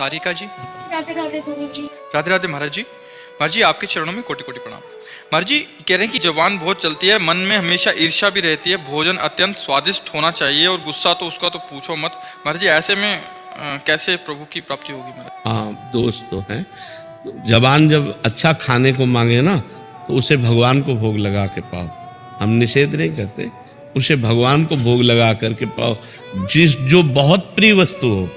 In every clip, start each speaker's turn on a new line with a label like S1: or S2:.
S1: सारिका जी।
S2: राधे राधे गुरु जी।
S1: राधे राधे महाराज जी। महाराज जी आपके चरणों में कोटि कोटि प्रणाम। महाराज जी कह रहे हैं कि जवान बहुत चलती है, मन में हमेशा ईर्ष्या भी रहती है, भोजन अत्यंत स्वादिष्ट होना चाहिए और गुस्सा तो उसका तो पूछो मत। महाराज जी ऐसे में कैसे प्रभु की प्राप्ति होगी महाराज?
S3: हाँ, दोस्त तो हैं। जवान जब अच्छा खाने को मांगे ना तो उसे भगवान को भोग लगा के पाओ। हम निषेध नहीं करते, उसे भगवान को भोग लगा करके पाओ। जो बहुत प्रिय वस्तु हो,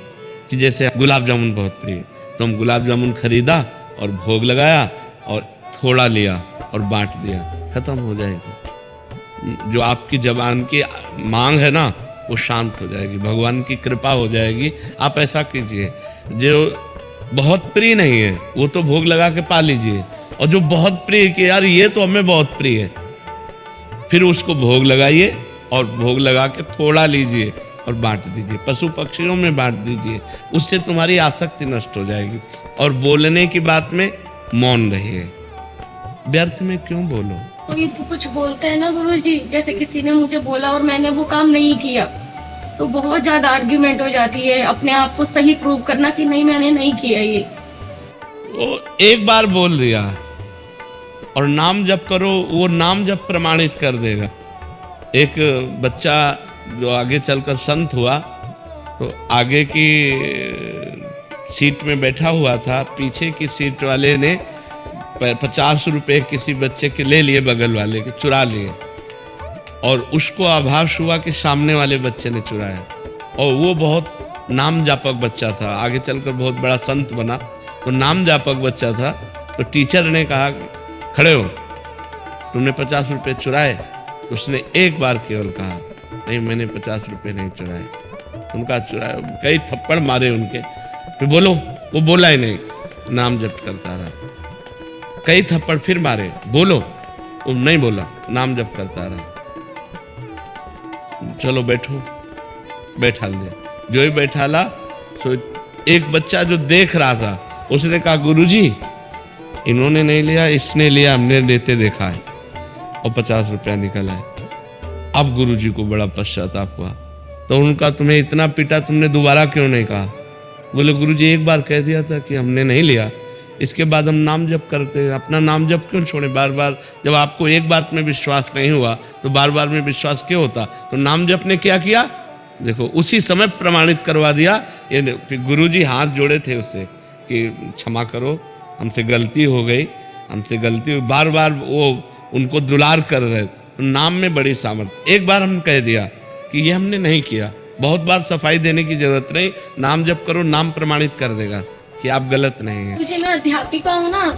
S3: कि जैसे गुलाब जामुन बहुत प्रिय, तो हम गुलाब जामुन खरीदा और भोग लगाया और थोड़ा लिया और बांट दिया, खत्म हो जाएगी। जो आपकी जबान की मांग है ना वो शांत हो जाएगी, भगवान की कृपा हो जाएगी। आप ऐसा कीजिए, जो बहुत प्रिय नहीं है वो तो भोग लगा के पा लीजिए, और जो बहुत प्रिय कि यार ये तो हमें बहुत प्रिय है, फिर उसको भोग लगाइए और भोग लगा के थोड़ा लीजिए और बांट दीजिए, पशु पक्षियों में बांट दीजिए। उससे तुम्हारी आसक्ति नष्ट हो जाएगी। और बोलने की बात में मौन रहिए, व्यर्थ में क्यों बोलो।
S2: तो ये कुछ बोलते हैं ना गुरु जी, जैसे किसी ने मुझे बोला और मैंने वो काम नहीं किया तो बहुत ज्यादा आर्ग्यूमेंट हो जाती है। अपने आप को सही प्रूव करना कि नहीं मैंने नहीं किया ये।
S3: वो एक बार बोल दिया और नाम जप करो, वो नाम जप प्रमाणित कर देगा। एक बच्चा जो आगे चलकर संत हुआ तो आगे की सीट में बैठा हुआ था, पीछे की सीट वाले ने 50 रुपए किसी बच्चे के ले लिए, बगल वाले के चुरा लिए, और उसको आभास हुआ कि सामने वाले बच्चे ने चुराया। और वो बहुत नाम जापक बच्चा था, आगे चलकर बहुत बड़ा संत बना। तो नाम जापक बच्चा था, तो टीचर ने कहा खड़े हो, तुमने 50 रुपए चुराए? उसने एक बार केवल कहा नहीं मैंने 50 रुपए नहीं चुराए। उनका चुराया, कई थप्पड़ मारे उनके, फिर बोलो, वो बोला ही नहीं, नाम जप करता रहा। कई थप्पड़ फिर मारे, बोलो, वो नहीं बोला, नाम जप करता रहा। चलो बैठो, बैठा लिया। जो ही बैठाला सो एक बच्चा जो देख रहा था उसने कहा गुरुजी इन्होंने नहीं लिया, इसने लिया, हमने लेते देखा है, और 50 रुपया निकल आए। अब गुरुजी को बड़ा पश्चाताप हुआ, तो उनका तुम्हें इतना पीटा, तुमने दोबारा क्यों नहीं कहा? बोले गुरुजी एक बार कह दिया था कि हमने नहीं लिया, इसके बाद हम नाम जप करते हैं, अपना नाम जप क्यों छोड़े बार बार? जब आपको एक बात में विश्वास नहीं हुआ तो बार बार में विश्वास क्यों होता? तो नाम जप ने क्या किया, देखो उसी समय प्रमाणित करवा दिया। ये फिर गुरुजी हाथ जोड़े थे उससे कि क्षमा करो, हमसे गलती हो गई, हमसे गलती हुई। बार बार वो उनको दुलार कर रहे। तो नाम में बड़ी सामर्थ्य। एक बार हम कह दिया कि ये हमने नहीं किया, बहुत बार सफाई देने की जरूरत नहीं, नाम जप करो, नाम प्रमाणित कर देगा कि आप गलत नहीं है।
S2: मुझे मैं अध्यापिका हूँ ना,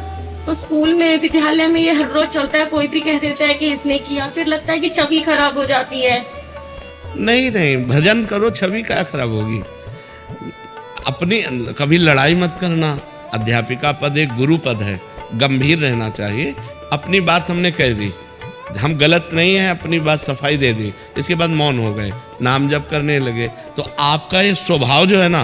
S2: तो स्कूल में विद्यालय में ये हर रोज चलता है, कोई भी कह देता है कि इसने किया, फिर लगता है कि छवि खराब हो जाती है।
S3: नहीं नहीं, भजन करो, छवि क्या खराब होगी। अपनी कभी लड़ाई मत करना। अध्यापिका पद एक गुरु पद है, गंभीर रहना चाहिए। अपनी बात हमने कह दी, हम गलत नहीं है, अपनी बात सफाई दे दी, इसके बाद मौन हो गए, नाम जप करने लगे, तो आपका ये स्वभाव जो है ना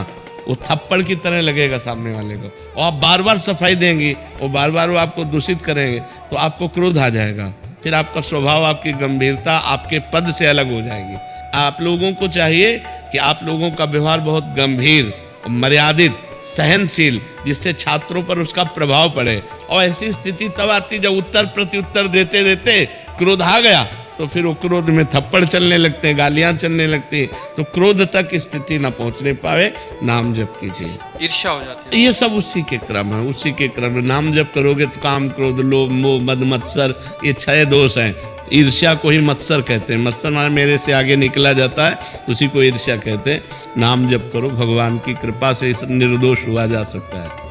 S3: वो थप्पड़ की तरह लगेगा सामने वाले को। और आप बार बार सफाई देंगी और बार बार वो आपको दूषित करेंगे तो आपको क्रोध आ जाएगा, फिर आपका स्वभाव, आपकी गंभीरता आपके पद से अलग हो जाएगी। आप लोगों को चाहिए कि आप लोगों का व्यवहार बहुत गंभीर, मर्यादित, सहनशील, जिससे छात्रों पर उसका प्रभाव पड़े। और ऐसी स्थिति तब आती जब उत्तर प्रत्युत्तर देते देते क्रोध आ गया, तो फिर वो क्रोध में थप्पड़ चलने लगते हैं, गालियां चलने लगती हैं, तो क्रोध तक स्थिति ना पहुंचने पावे। नाम जप कीजिए,
S1: ईर्ष्या हो जाती है।
S3: ये सब उसी के क्रम है, उसी के क्रम में। नाम जप करोगे तो काम, क्रोध, लोभ, मोह, मद, मत्सर, ये 6 दोष हैं। ईर्ष्या को ही मत्सर कहते हैं। मत्सर माने मेरे से आगे निकला जाता है, उसी को ईर्ष्या कहते हैं। नाम जप करो, भगवान की कृपा से इस निर्दोष हुआ जा सकता है।